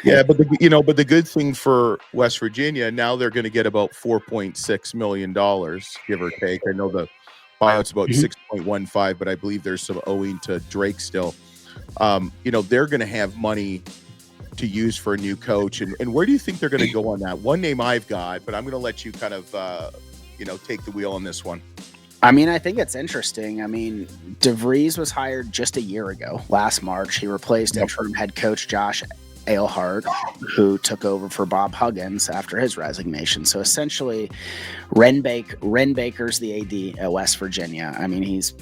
Yeah, but the good thing for West Virginia, now they're going to get about $4.6 million, give or take. I know the buyout's about Mhm. 6.15, but I believe there's some owing to Drake still. They're going to have money to use for a new coach. And where do you think they're going to go on that? One name I've got, but I'm going to let you kind of, take the wheel on this one. I mean, I think it's interesting. I mean, DeVries was hired just a year ago, last March. He replaced interim head coach Josh Ailhart, who took over for Bob Huggins after his resignation. So essentially, Ren Baker's the AD at West Virginia. I mean, he's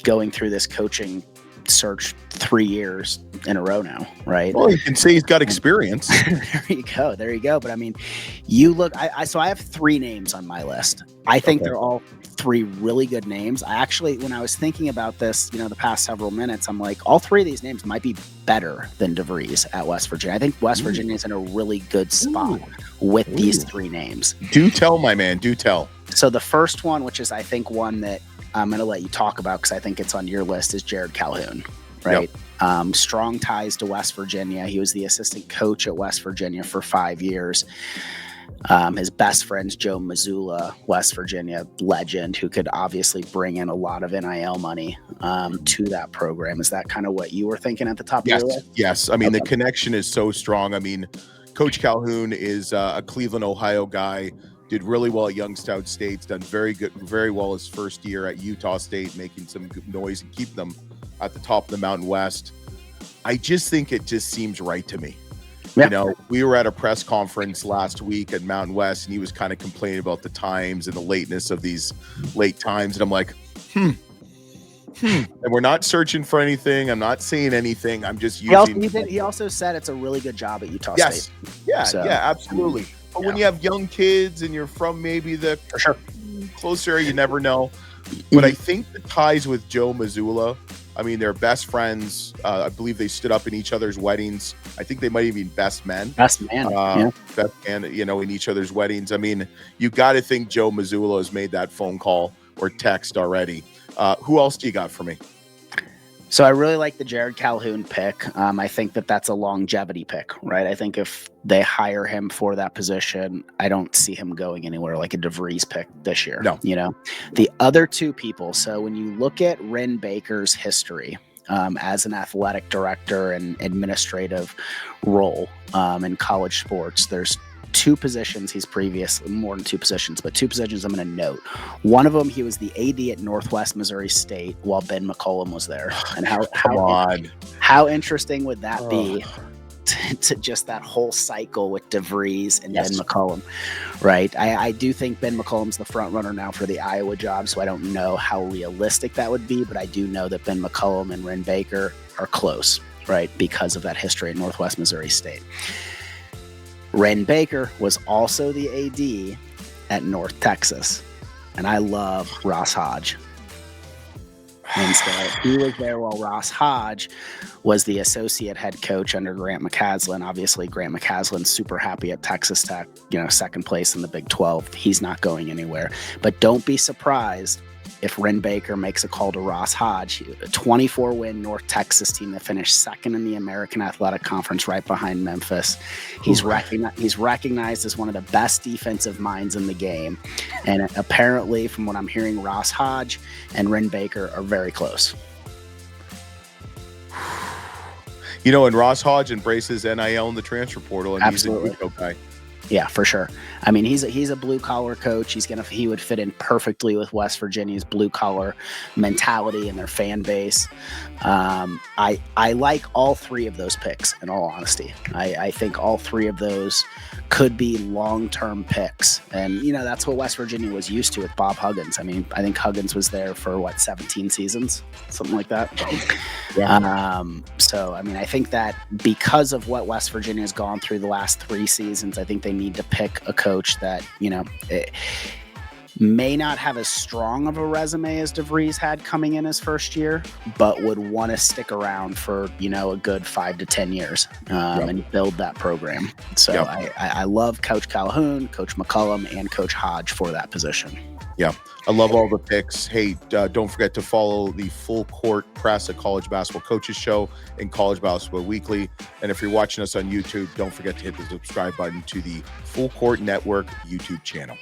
going through this coaching search 3 years in a row now, right? Well, you can say he's got experience. There you go. But I mean, you look. So I have 3 names on my list. I think they're all 3 really good names. I actually, when I was thinking about this, the past several minutes, I'm like, all 3 of these names might be better than DeVries at West Virginia. I think West Virginia is in a really good spot with these 3 names. Do tell, my man. Do tell. So the first one, which is I think one that I'm going to let you talk about because I think it's on your list, is Jared Calhoun, right? Yep. Strong ties to West Virginia. He was the assistant coach at West Virginia for 5 years. His best friend's Joe Mazzulla, West Virginia legend, who could obviously bring in a lot of NIL money to that program. Is that kind of what you were thinking at the top of your list? Yes. I mean, the connection is so strong. I mean, Coach Calhoun is a Cleveland, Ohio guy. Did really well at Youngstown State. Done very well his first year at Utah State, making some good noise and keep them at the top of the Mountain West. I just think it just seems right to me. Yeah. We were at a press conference last week at Mountain West, and he was kind of complaining about the times and the lateness of these late times. And I'm like, And we're not searching for anything. I'm not saying anything. I'm just using. He also said it's a really good job at Utah State. Yeah, absolutely. But when you have young kids and you're from maybe the closer area, you never know. But I think the ties with Joe Mazzulla, I mean, they're best friends. I believe they stood up in each other's weddings. I think they might even be best men. Best man, in each other's weddings. I mean, you got to think Joe Mazzulla has made that phone call or text already. Who else do you got for me? So I really like the Jared Calhoun pick. I think that's a longevity pick, right? I think if they hire him for that position, I don't see him going anywhere like a DeVries pick this year. No. The other 2 people. So when you look at Ren Baker's history as an athletic director and administrative role in college sports, there's 2 positions he's previously, more than 2 positions, but 2 positions I'm going to note. One of them, he was the AD at Northwest Missouri State while Ben McCollum was there. And how interesting would that be to just that whole cycle with DeVries and Ben McCollum, right? I do think Ben McCollum's the front runner now for the Iowa job, so I don't know how realistic that would be, but I do know that Ben McCollum and Ren Baker are close, right, because of that history at Northwest Missouri State. Ren Baker was also the AD at North Texas, and I love Ross Hodge. And so he was there while Ross Hodge was the associate head coach under Grant McCasland. Obviously, Grant McCasland's super happy at Texas Tech, second place in the Big 12. He's not going anywhere. But don't be surprised if Ren Baker makes a call to Ross Hodge, a 24-win North Texas team that finished second in the American Athletic Conference right behind Memphis. He's recognized as one of the best defensive minds in the game. And apparently, from what I'm hearing, Ross Hodge and Ren Baker are very close. And Ross Hodge embraces NIL in the transfer portal, and Absolutely. He's a good guy. Yeah, for sure. I mean, he's a blue collar coach. He would fit in perfectly with West Virginia's blue collar mentality and their fan base. I like all 3 of those picks. In all honesty, I think all 3 of those could be long-term picks, and that's what West Virginia was used to with Bob Huggins. I mean, I think Huggins was there for 17 seasons, something like that. Yeah. So I mean, I think that because of what West Virginia has gone through the last 3 seasons, I think they need to pick a coach that may not have as strong of a resume as DeVries had coming in his first year, but would want to stick around for, a good 5 to 10 years and build that program. So I love Coach Calhoun, Coach McCollum, and Coach Hodge for that position. Yeah, I love all the picks. Hey, don't forget to follow the Full Court Press at College Basketball Coaches Show and College Basketball Weekly. And if you're watching us on YouTube, don't forget to hit the subscribe button to the Full Court Network YouTube channel.